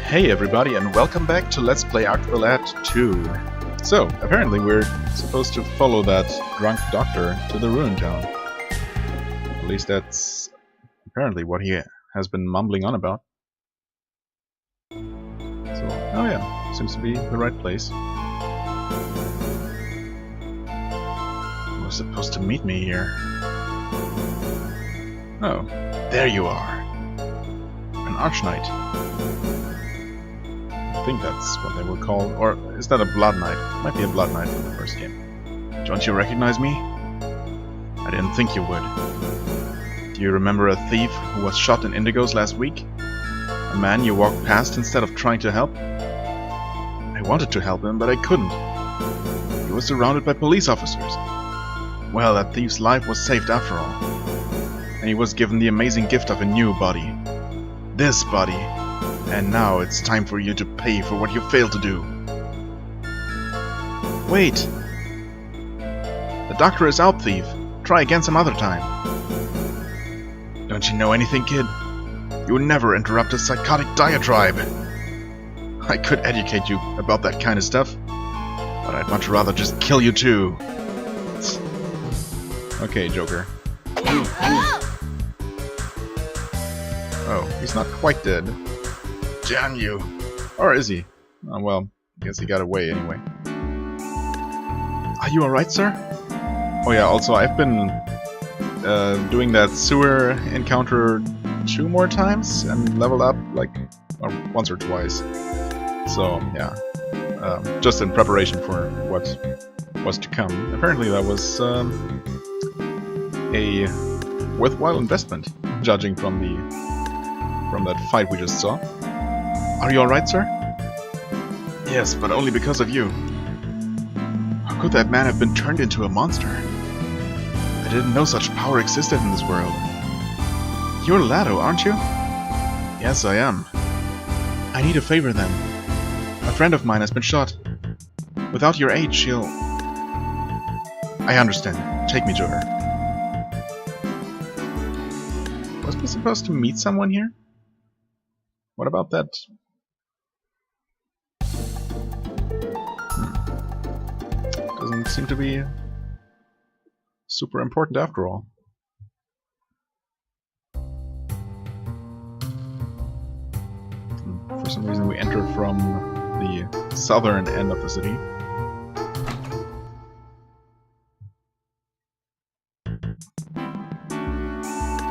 Hey everybody, and welcome back to Let's Play Arctolat 2. So, apparently we're supposed to follow that drunk doctor to the ruin town. At least that's apparently what he has been mumbling on about. So, oh yeah, seems to be the right place. You were supposed to meet me here. Oh, there you are. An Arch-Knight. I think that's what they were called, or is that a Blood Knight? Might be a Blood Knight from the first game. Don't you recognize me? I didn't think you would. Do you remember a thief who was shot in Indigos last week? A man you walked past instead of trying to help? I wanted to help him, but I couldn't. He was surrounded by police officers. Well, that thief's life was saved after all. And he was given the amazing gift of a new body. This body. And now it's time for you to pay for what you failed to do. Wait! The doctor is out, thief. Try again some other time. Don't you know anything, kid? You would never interrupt a psychotic diatribe. I could educate you about that kind of stuff, but I'd much rather just kill you too. Okay, Joker. Oh, he's not quite dead. Damn you! Or is he? Oh, well, I guess he got away anyway. Are you alright, sir? Oh yeah, also I've been doing that sewer encounter 2 more times and leveled up like once or twice. So yeah, just in preparation for what was to come. Apparently that was a worthwhile investment, judging from that fight we just saw. Are you alright, sir? Yes, but only because of you. How could that man have been turned into a monster? I didn't know such power existed in this world. You're Lado, aren't you? Yes, I am. I need a favor then. A friend of mine has been shot. Without your aid, she'll... I understand. Take me to her. Was we supposed to meet someone here? What about that? Doesn't seem to be super important after all. For some reason we enter from the southern end of the city.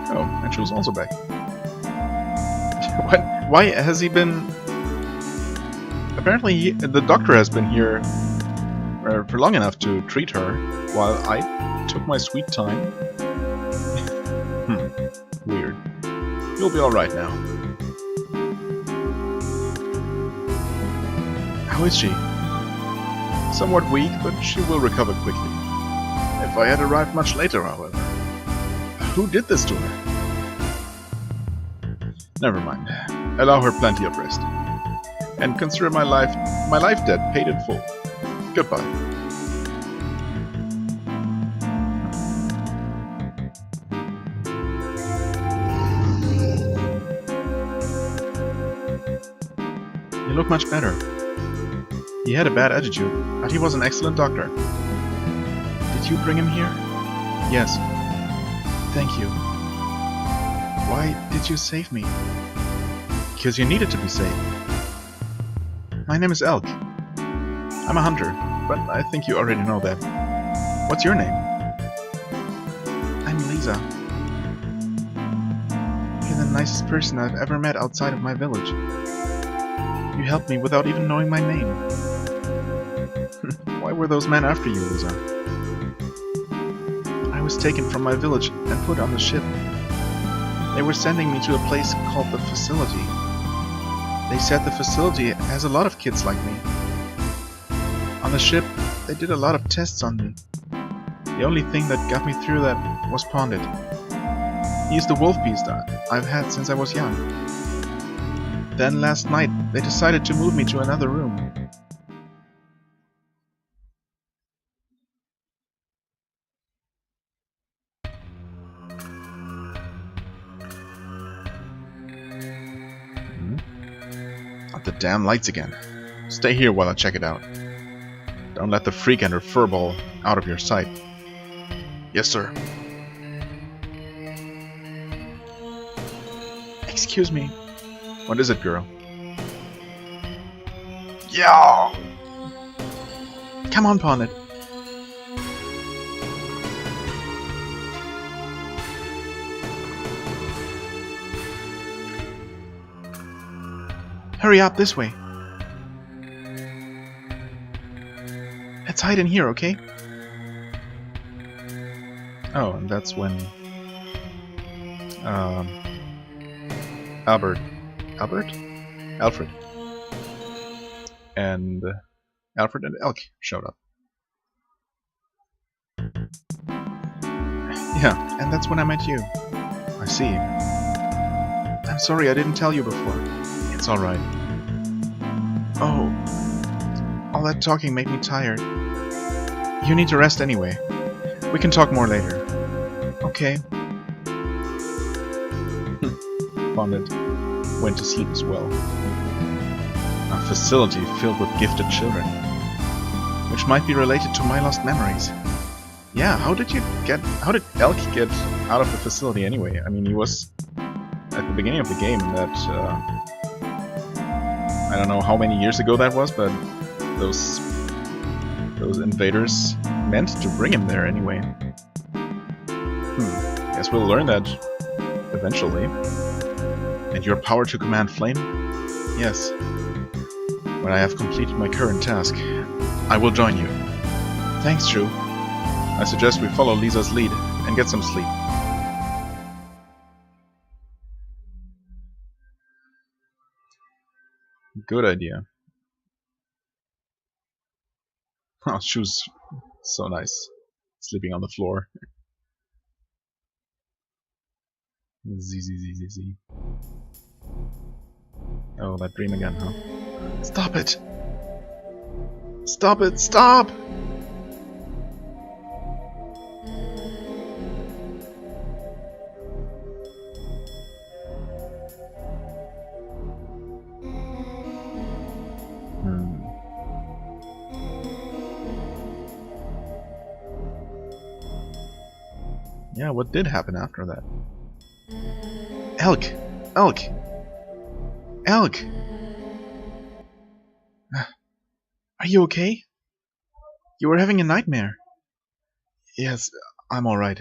Oh, and she was also back. What? Why has he been... Apparently the doctor has been here for long enough to treat her, while I took my sweet time. Weird. You'll be alright now. How is she? Somewhat weak, but she will recover quickly. If I had arrived much later, however. Who did this to her? Never mind. Allow her plenty of rest. And consider my life debt paid in full. Goodbye. You look much better. He had a bad attitude, but he was an excellent doctor. Did you bring him here? Yes. Thank you. Why did you save me? Because you needed to be saved. My name is Elk. I'm a hunter, but I think you already know that. What's your name? I'm Lisa. You're the nicest person I've ever met outside of my village. You helped me without even knowing my name. Why were those men after you, Lisa? I was taken from my village and put on the ship. They were sending me to a place called the facility. They said the facility has a lot of kids like me. On the ship, they did a lot of tests on me. The only thing that got me through that was Pondit. He's the wolf beast I've had since I was young. Then last night, they decided to move me to another room. Not the damn lights again. Stay here while I check it out. Don't let the freak and her furball out of your sight. Yes, sir. Excuse me. What is it, girl? Yeah! Come on, pawn it. Hurry up, this way. Let's hide in here, okay? Oh, and that's when... Alfred? And... Alfred and Elk showed up. Yeah, and that's when I met you. I see. I'm sorry I didn't tell you before. It's alright. Oh, all that talking made me tired. You need to rest anyway. We can talk more later. Okay. Fondant went to sleep as well. A facility filled with gifted children, which might be related to my lost memories. Yeah, how did Elk get out of the facility anyway? I mean, he was at the beginning of the game that I don't know how many years ago that was, but those invaders meant to bring him there anyway. Guess we'll learn that eventually. And your power to command flame? Yes. When I have completed my current task, I will join you. Thanks, Drew. I suggest we follow Lisa's lead and get some sleep. Good idea. Oh, shoes. So nice. Sleeping on the floor. Z. Oh, that dream again, huh? Stop it! Stop it! Stop! Yeah, what did happen after that? Elk! Elk! Elk! Are you okay? You were having a nightmare. Yes, I'm alright.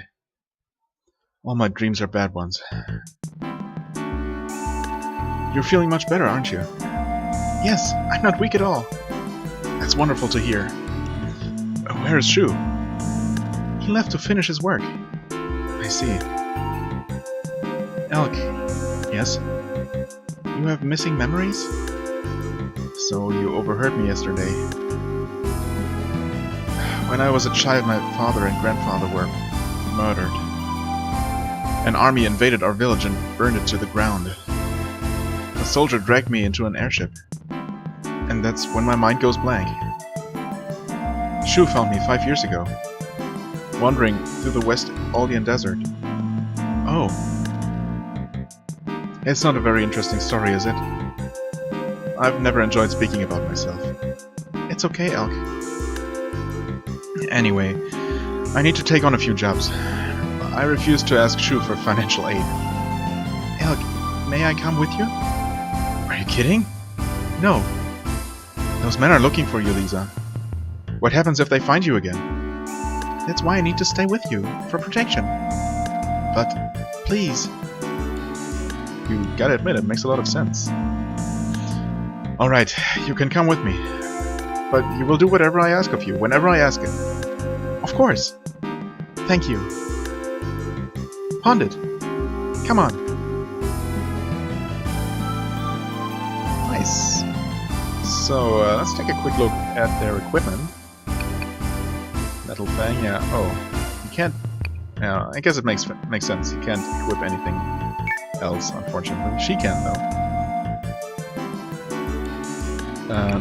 All my dreams are bad ones. You're feeling much better, aren't you? Yes, I'm not weak at all. That's wonderful to hear. Where is Shu? He left to finish his work. I see. Elk. Yes? You have missing memories? So you overheard me yesterday. When I was a child, my father and grandfather were murdered. An army invaded our village and burned it to the ground. A soldier dragged me into an airship. And that's when my mind goes blank. Shu found me 5 years ago, wandering through the West Aldian Desert. Oh. It's not a very interesting story, is it? I've never enjoyed speaking about myself. It's okay, Elk. Anyway, I need to take on a few jobs. I refuse to ask Shu for financial aid. Elk, may I come with you? Are you kidding? No. Those men are looking for you, Lisa. What happens if they find you again? That's why I need to stay with you, for protection. But, please. You gotta admit, it makes a lot of sense. Alright, you can come with me. But you will do whatever I ask of you, whenever I ask it. Of course. Thank you. Pondit, come on. Nice. So, let's take a quick look at their equipment. Metal Fang, yeah. Oh, you can't... Yeah, I guess it makes sense. You can't equip anything else, unfortunately. She can, though.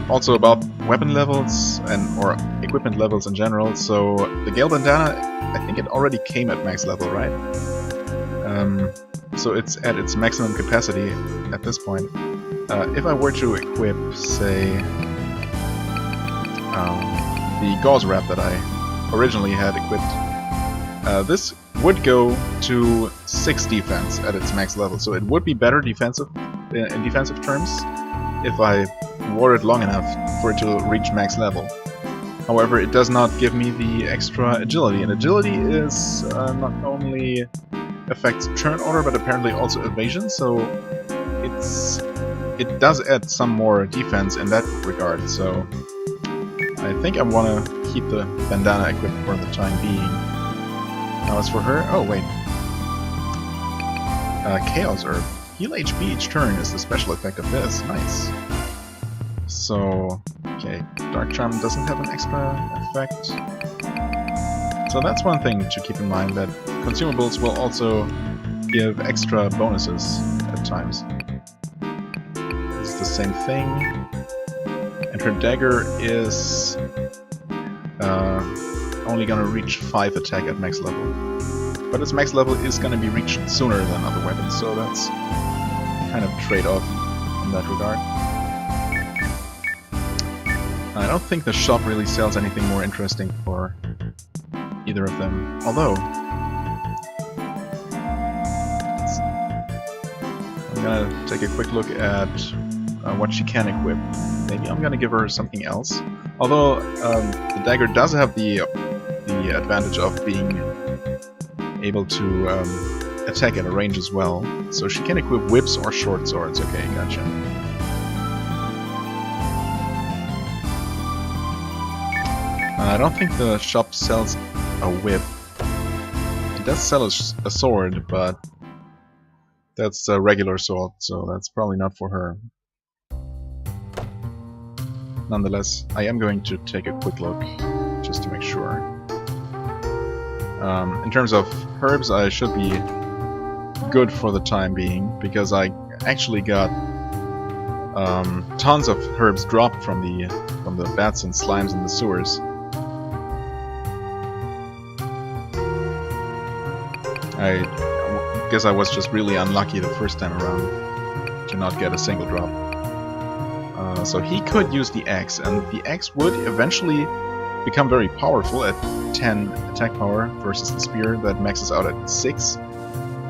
Also about weapon levels or equipment levels in general. So the Gale Bandana, I think it already came at max level, right? So it's at its maximum capacity at this point. if I were to equip, say, the gauze wrap that I originally had equipped, this would go to 6 defense at its max level, so it would be better defensive in defensive terms if I wore it long enough for it to reach max level. However, it does not give me the extra agility, and agility is not only affects turn order, but apparently also evasion, so it does add some more defense in that regard, so I think I want to keep the bandana equipped for the time being. Now as for her, oh wait. Chaos Herb. Heal HP each turn is the special effect of this, nice. So, okay, Dark Charm doesn't have an extra effect. So that's one thing to keep in mind, that consumables will also give extra bonuses at times. This is the same thing. And her dagger is only gonna reach 5 attack at max level. But its max level is gonna be reached sooner than other weapons, so that's kind of trade-off in that regard. I don't think the shop really sells anything more interesting for either of them. Although, I'm gonna take a quick look at what she can equip. Maybe I'm gonna give her something else. Although the dagger does have the advantage of being able to attack at a range as well, so she can equip whips or short swords. Okay, gotcha. I don't think the shop sells a whip. It does sell a sword, but that's a regular sword, so that's probably not for her. Nonetheless, I am going to take a quick look, just to make sure. In terms of herbs, I should be good for the time being, because I actually got tons of herbs dropped from the bats and slimes in the sewers. I guess I was just really unlucky the first time around to not get a single drop. So he could use the axe, and the axe would eventually become very powerful at 10 attack power versus the spear that maxes out at 6.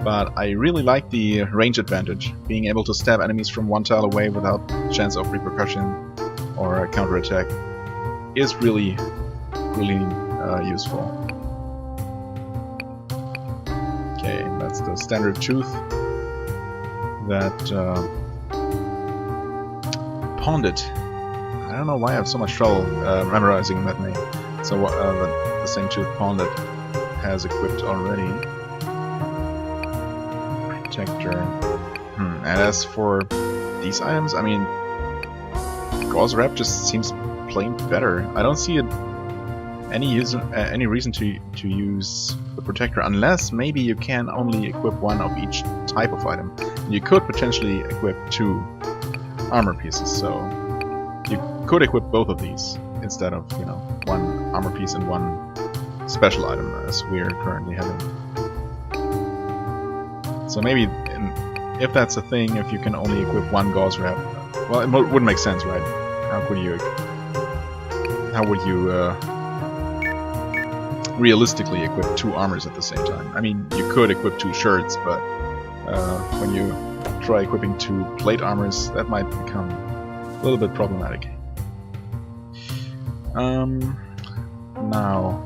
But I really like the range advantage. Being able to stab enemies from 1 tile away without chance of repercussion or a counterattack is really useful. Okay, that's the standard tooth that Pondit. I don't know why I have so much trouble memorizing that name. So the same tooth Pondit has equipped already. Protector. And as for these items, I mean, Gauze Wrap just seems plain better. I don't see any reason to use the Protector, unless maybe you can only equip one of each type of item. You could potentially equip 2 armor pieces, so you could equip both of these instead of, you know, 1 armor piece and 1 special item, as we're currently having. So maybe, if that's a thing, if you can only equip 1 Gauze Wrap, well, it would make sense, right? How would you realistically equip 2 armors at the same time? I mean, you could equip 2 shirts, but when you try equipping 2 plate armors, that might become a little bit problematic. Now,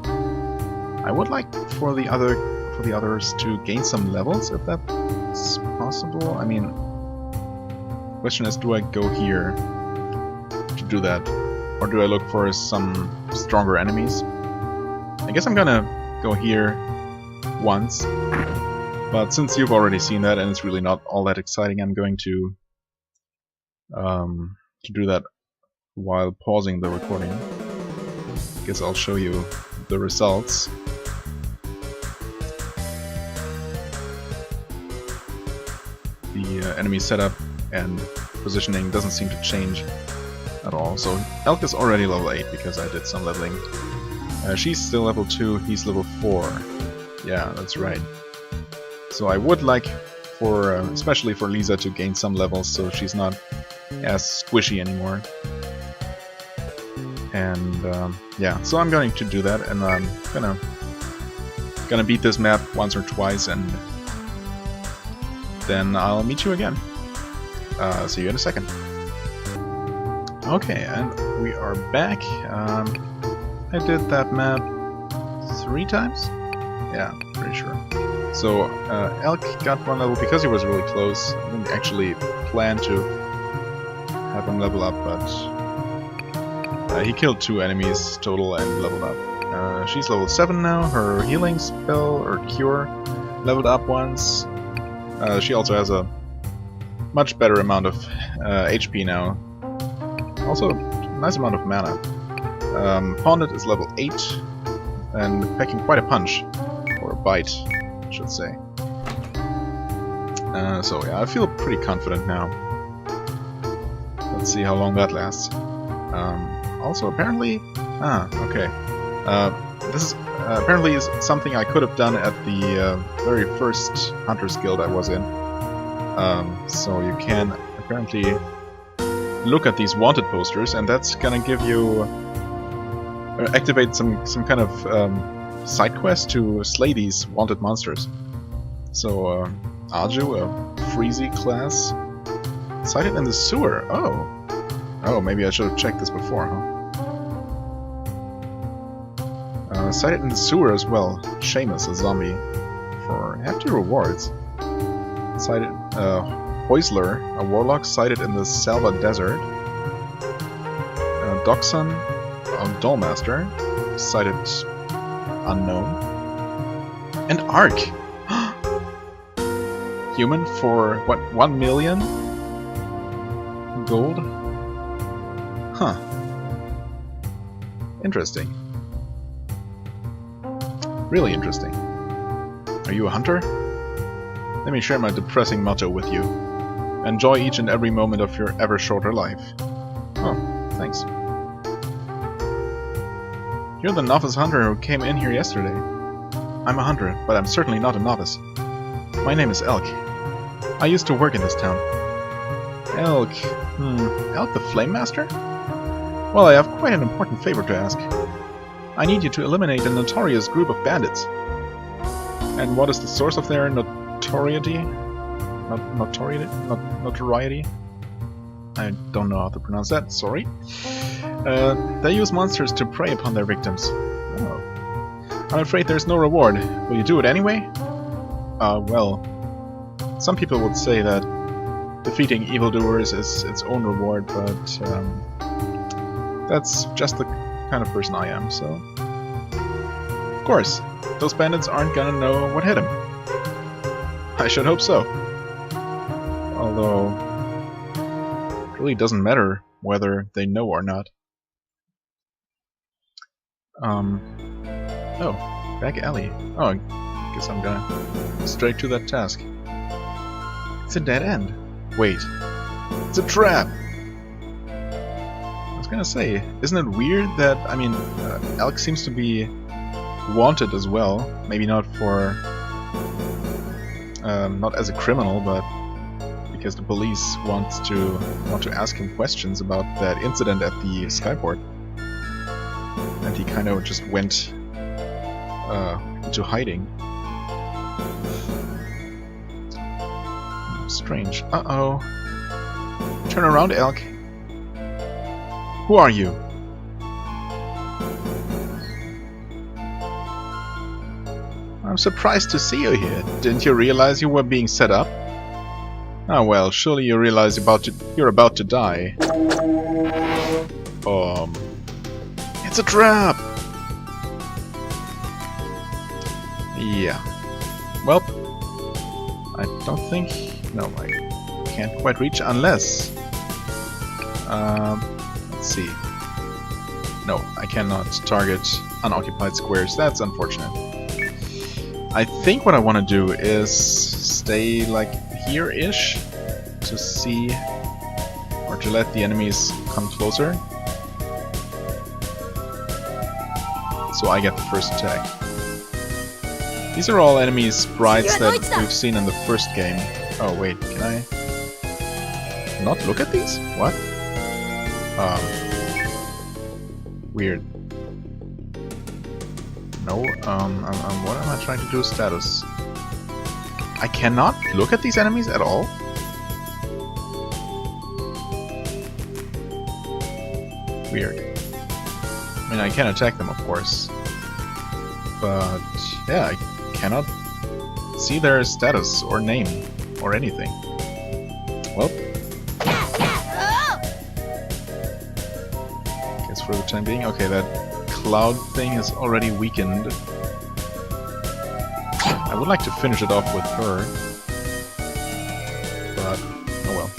I would like for the others to gain some levels, if that's possible. I mean, question is, do I go here to do that, or do I look for some stronger enemies? I guess I'm gonna go here once, but since you've already seen that and it's really not all that exciting, I'm going to do that while pausing the recording. I guess I'll show you the results. The enemy setup and positioning doesn't seem to change at all. So Elk is already level 8 because I did some leveling. She's still level 2, he's level 4. Yeah, that's right. So I would like for, especially for Lisa, to gain some levels so she's not as squishy anymore. And yeah, so I'm going to do that, and I'm gonna beat this map once or twice, and then I'll meet you again. See you in a second. Okay, and we are back. I did that map 3 times? Yeah, pretty sure. So, Elk got 1 level because he was really close. I didn't actually plan to have him level up, but he killed 2 enemies total and leveled up. She's level 7 now. Her healing spell, or cure, leveled up once. She also has a much better amount of HP now. Also, nice amount of mana. Pondit is level 8 and packing quite a punch, or a bite, I should say. So yeah, I feel pretty confident now. Let's see how long that lasts. Also, apparently, okay. This is apparently is something I could have done at the very first Hunter's Guild I was in. So you can apparently look at these wanted posters, and that's gonna give you activate some kind of side quest to slay these wanted monsters. So Aju, a Freezy class, sighted in the sewer. Oh, maybe I should have checked this before, huh? Sighted in the sewer as well. Seamus, a zombie, for hefty rewards. Sighted Hoisler, a warlock, sighted in the Salva Desert. Doxon, a Dollmaster, sighted unknown. And Ark! Human for, what, 1 million gold? Huh. Interesting. Really interesting. Are you a hunter? Let me share my depressing motto with you. Enjoy each and every moment of your ever shorter life. Oh, thanks. You're the novice hunter who came in here yesterday. I'm a hunter, but I'm certainly not a novice. My name is Elk. I used to work in this town. Elk... Elk the Flame Master? Well, I have quite an important favor to ask. I need you to eliminate a notorious group of bandits. And what is the source of their notoriety? Notoriety? I don't know how to pronounce that, sorry. They use monsters to prey upon their victims. Oh. I'm afraid there's no reward. Will you do it anyway? Well, some people would say that defeating evildoers is its own reward, but that's just the kind of person I am, so... Of course, those bandits aren't gonna know what hit him. I should hope so. Although, it really doesn't matter whether they know or not. Oh, back alley. Oh, I guess I'm gonna straight to that task. It's a dead end. Wait, it's a trap! I was gonna say, isn't it weird that, I mean, Elk seems to be wanted as well. Maybe not for, not as a criminal, but because the police want to ask him questions about that incident at the skyport. And he kind of just went into hiding. Strange. Uh-oh. Turn around, Elk. Who are you? I'm surprised to see you here. Didn't you realize you were being set up? Ah well, surely you realize you're about to die. It's a trap! Yeah. Well, I don't think... No, I can't quite reach unless... let's see. No, I cannot target unoccupied squares. That's unfortunate. I think what I want to do is stay like here-ish to see, or to let the enemies come closer. So I get the first attack. These are all enemy sprites that we've seen in the first game. Oh wait, can I? not look at these? What? Weird. No, what am I trying to do? Status. I cannot look at these enemies at all? Weird. I mean, I can attack them, of course. But, yeah, I cannot see their status or name or anything. Well. Guess for the time being. Okay, that cloud thing is already weakened. I would like to finish it off with her. But, oh well.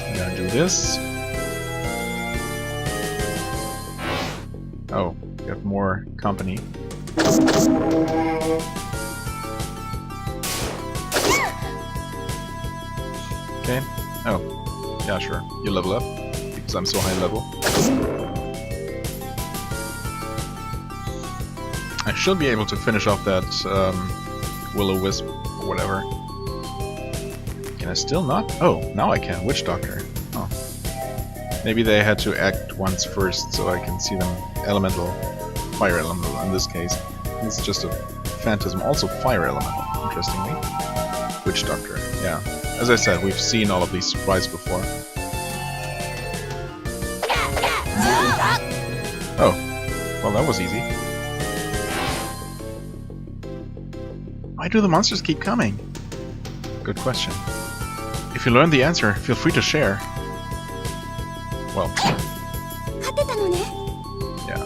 I'm gonna do this. Oh, got more company. Okay. Oh, yeah, sure. You level up because I'm so high level. I should be able to finish off that will-o-wisp or whatever. Can I still not? Oh, now I can. Witch Doctor. Oh. Maybe they had to act once first so I can see them elemental. Fire elemental in this case. This is just a phantasm. Also fire elemental, interestingly. Witch Doctor, yeah. As I said, we've seen all of these sprites before. Oh. Well, that was easy. Why do the monsters keep coming? Good question. If you learn the answer, feel free to share. Well. Yeah.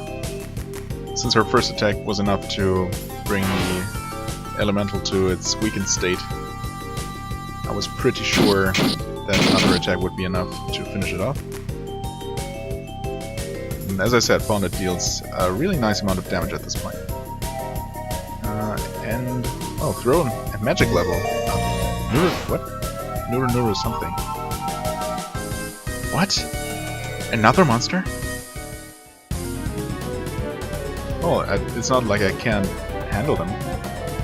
Since her first attack was enough to bring the elemental to its weakened state, I was pretty sure that another attack would be enough to finish it off. And as I said, found it deals a really nice amount of damage at this point. And... oh, thrown at magic level. Nuru, what? Nuru something. What? Another monster? Oh, it's not like I can't handle them.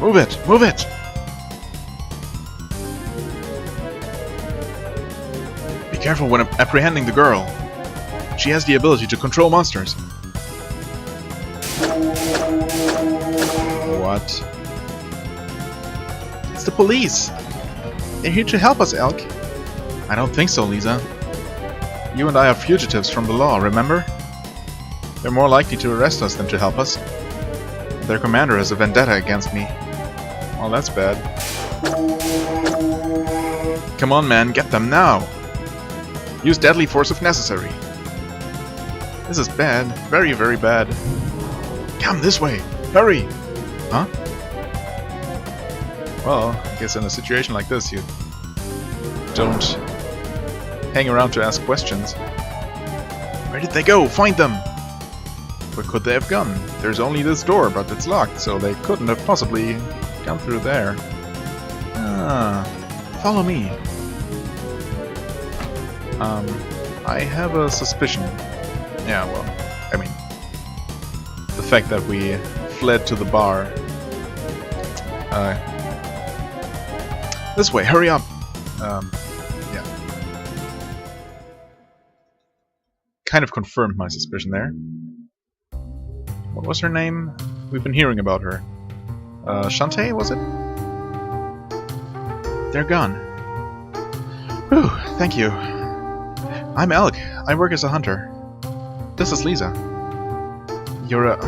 Move it! Move it! Be careful when apprehending the girl. She has the ability to control monsters. What? It's the police! They're here to help us, Elk. I don't think so, Lisa. You and I are fugitives from the law, remember? They're more likely to arrest us than to help us. Their commander has a vendetta against me. Well, that's bad. Come on, man, get them now! Use deadly force if necessary. This is bad. Very, very bad. Come this way! Hurry! Huh? Well, I guess in a situation like this, you don't hang around to ask questions. Where did they go? Find them! Where could they have gone? There's only this door, but it's locked, so they couldn't have possibly gone through there. Ah, follow me. I have a suspicion. Yeah, well, I mean, the fact that we fled to the bar. This way, hurry up! Yeah. Kind of confirmed my suspicion there. What was her name? We've been hearing about her. Shante, was it? They're gone. Whew, thank you. I'm Elk. I work as a hunter. This is Lisa. You're a...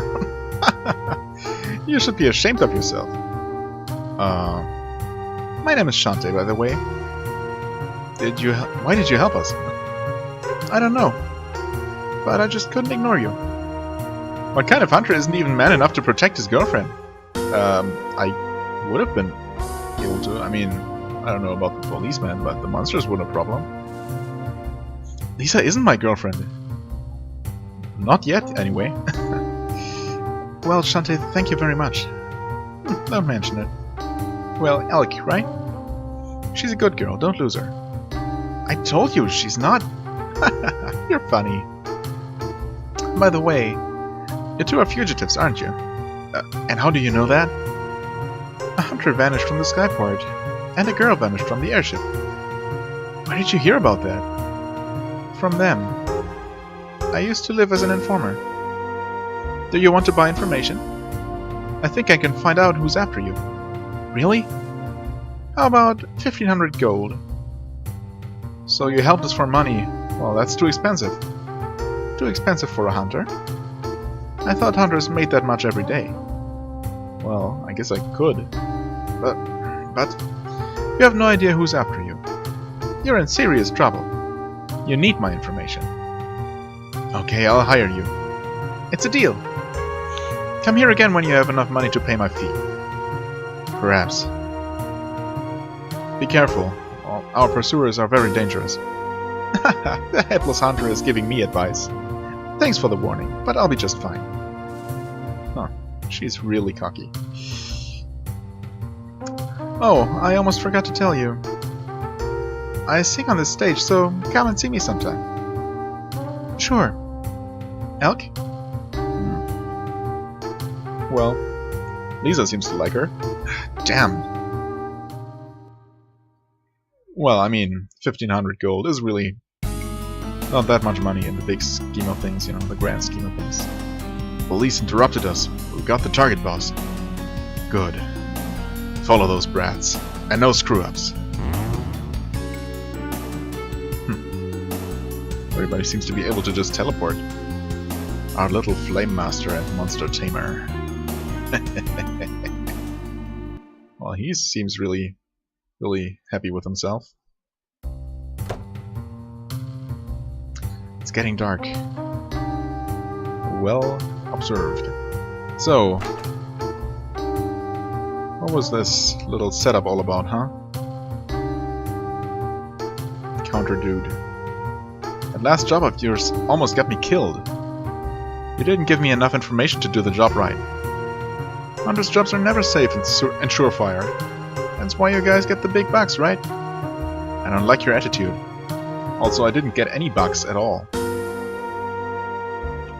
You should be ashamed of yourself. My name is Shante, by the way. Why did you help us? I don't know. But I just couldn't ignore you. What kind of hunter isn't even man enough to protect his girlfriend? I would have been able to. I mean, I don't know about the policeman, but the monsters weren't a problem. Lisa isn't my girlfriend. Not yet, anyway. Well, Shante, thank you very much. Don't mention it. Well, Elk, right? She's a good girl, don't lose her. I told you she's not. You're funny. By the way, you two are fugitives, aren't you? And how do you know that? A hunter vanished from the skyport. And a girl vanished from the airship. Where did you hear about that? From them. I used to live as an informer. Do you want to buy information? I think I can find out who's after you. Really? How about 1500 gold? So you helped us for money. Well, that's too expensive. Too expensive for a hunter. I thought hunters made that much every day. Well, I guess I could. But you have no idea who's after you. You're in serious trouble. You need my information. Okay, I'll hire you. It's a deal. Come here again when you have enough money to pay my fee. Perhaps. Be careful. Our pursuers are very dangerous. The headless hunter is giving me advice. Thanks for the warning, but I'll be just fine. Huh, she's really cocky. Oh, I almost forgot to tell you. I sing on this stage, so come and see me sometime. Sure. Elk? Well, Lisa seems to like her. Damn. Well, I mean, 1500 gold is really not that much money in the big scheme of things, you know, the grand scheme of things. Police interrupted us. We got the target, boss. Good. Follow those brats. And no screw-ups. Everybody seems to be able to just teleport. Our little Flame Master and Monster Tamer. Well, he seems really happy with himself. It's getting dark. Well observed. So, what was this little setup all about, huh? Counter dude. That last job of yours almost got me killed. You didn't give me enough information to do the job right. Hunters' jobs are never safe and surefire. That's why you guys get the big bucks, right? I don't like your attitude. Also, I didn't get any bucks at all.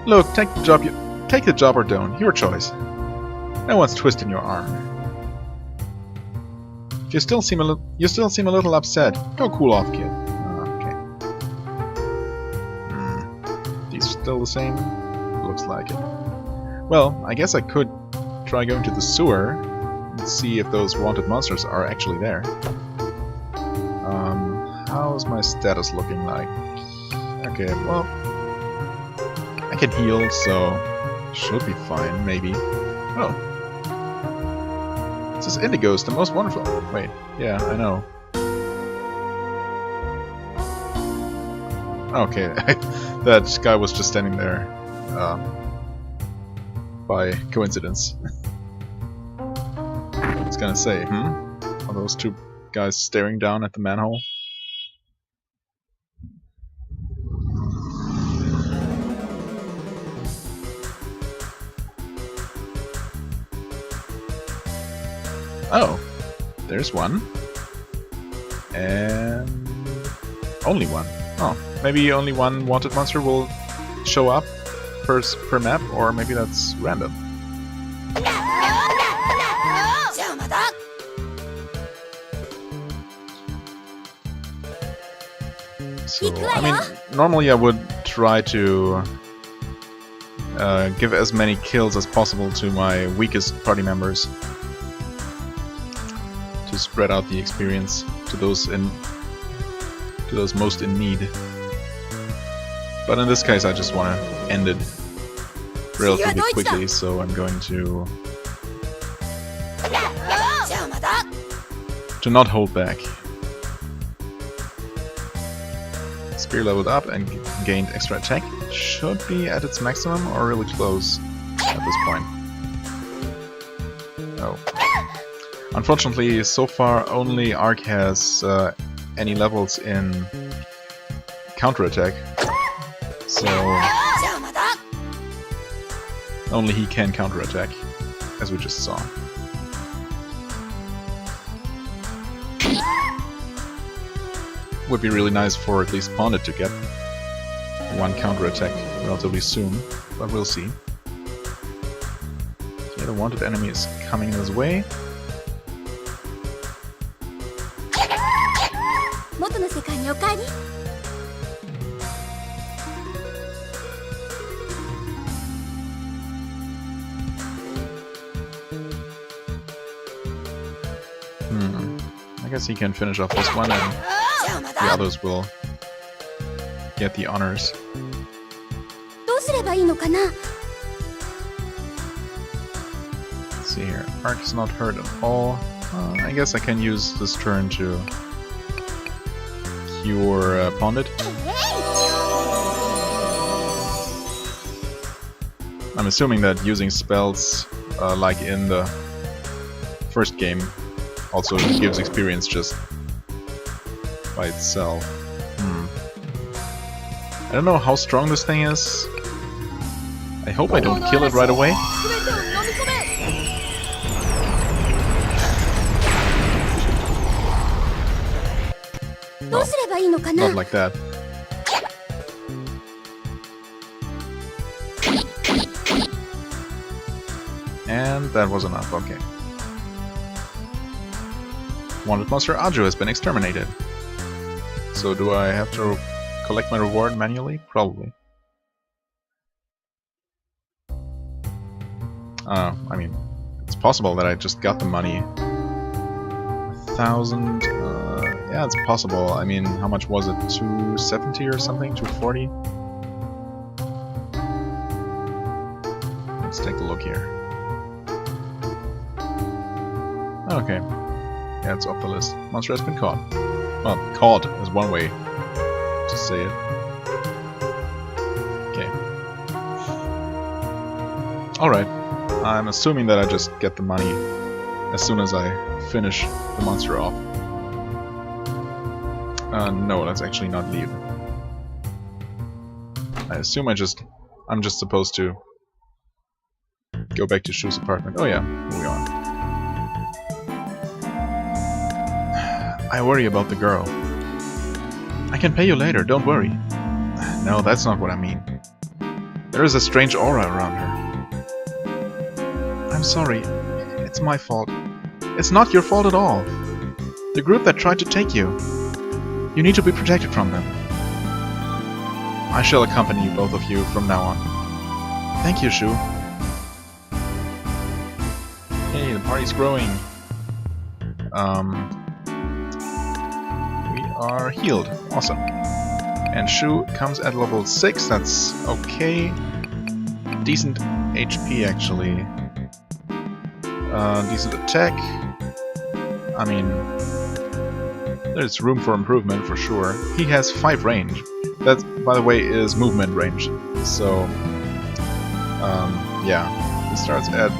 Look, take the job or don't. Your choice. No one's twisting your arm. You still seem a little upset. Go cool off, kid. Okay. He's still the same? Looks like it. Well, I guess I could try going to the sewer and see if those wanted monsters are actually there. How's my status looking like? Okay, well, I can heal, so should be fine, maybe. Oh. This is Indigo's the most wonderful. Wait, yeah, I know. Okay, that guy was just standing there by coincidence. I was gonna say, are those two guys staring down at the manhole? Oh, there's one. And only one. Oh, maybe only one wanted monster will show up per map, or maybe that's random. So, I mean, normally I would try to give as many kills as possible to my weakest party members, to spread out the experience to those most in need. But in this case, I just want to end it relatively quickly, so I'm going to not hold back. Spear leveled up and gained extra attack. Should be at its maximum or really close at this point. Oh. Unfortunately, so far only Ark has any levels in counterattack, so only he can counterattack, as we just saw. Would be really nice for at least Pondit to get one counterattack relatively soon, but we'll see. Okay, the wanted enemy is coming his way. I guess he can finish off this one and the others will get the honors. Let's see here. Arc is not hurt at all. I guess I can use this turn to cure Pondit. I'm assuming that using spells like in the first game also gives experience just by itself. I don't know how strong this thing is. I hope I don't kill it right away. No, not like that. And that was enough, okay. Wanted monster Aju has been exterminated. So do I have to collect my reward manually? Probably. I mean, it's possible that I just got the money. 1,000, yeah, it's possible. I mean, how much was it? 270 or something? 240? Let's take a look here. Okay. Yeah, it's off the list. Monster has been caught. Well, caught is one way to say it. Okay. Alright. I'm assuming that I just get the money as soon as I finish the monster off. No, let's actually not leave. I assume I'm just supposed to go back to Shu's apartment. Oh yeah, moving on. I worry about the girl. I can pay you later, don't worry. No, that's not what I mean. There is a strange aura around her. I'm sorry. It's my fault. It's not your fault at all. The group that tried to take you. You need to be protected from them. I shall accompany both of you from now on. Thank you, Shu. Hey, the party's growing. We are healed. Awesome. And Shu comes at level 6. That's okay. Decent HP, actually. Decent attack. I mean, there's room for improvement for sure. He has 5 range. That, by the way, is movement range. So, yeah, he starts at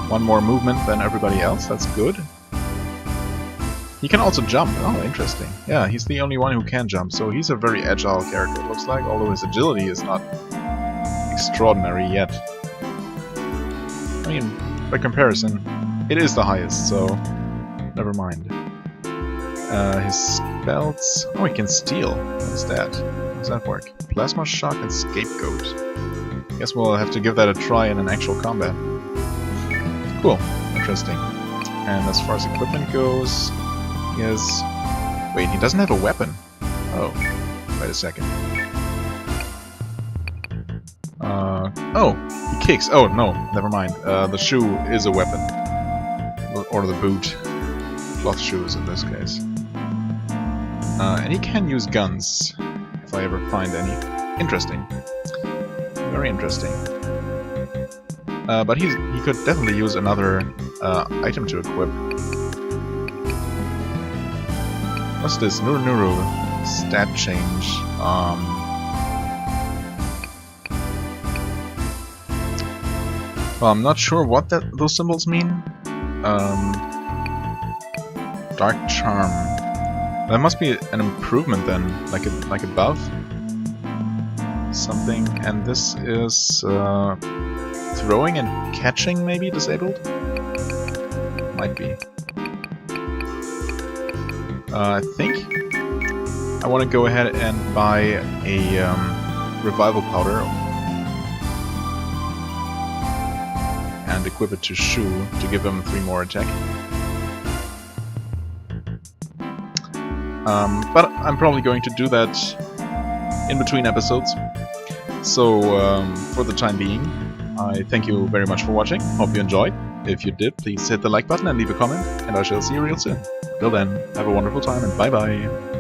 1 more movement than everybody else. That's good. He can also jump. Oh, interesting. Yeah, he's the only one who can jump, so he's a very agile character, it looks like, although his agility is not extraordinary yet. I mean, by comparison, it is the highest, so never mind. His spells... Oh, he can steal. What is that? How does that work? Plasma Shock and Scapegoat. Guess we'll have to give that a try in an actual combat. Cool. Interesting. And as far as equipment goes... He has... Wait, he doesn't have a weapon. Oh. Wait a second. Oh! He kicks. Oh, no. Never mind. The shoe is a weapon. Or the boot. Cloth shoes in this case. And he can use guns, if I ever find any. Interesting. Very interesting. But he could definitely use another item to equip. What's this? Nuru stat change. Well, I'm not sure what those symbols mean. Dark Charm. That must be an improvement then, like above. Something, and this is throwing and catching maybe disabled? Might be. I think I want to go ahead and buy a revival powder and equip it to Shu to give him 3 more attack. But I'm probably going to do that in between episodes. So, for the time being, I thank you very much for watching. Hope you enjoyed. If you did, please hit the like button and leave a comment, and I shall see you real soon. Till then, have a wonderful time and bye bye.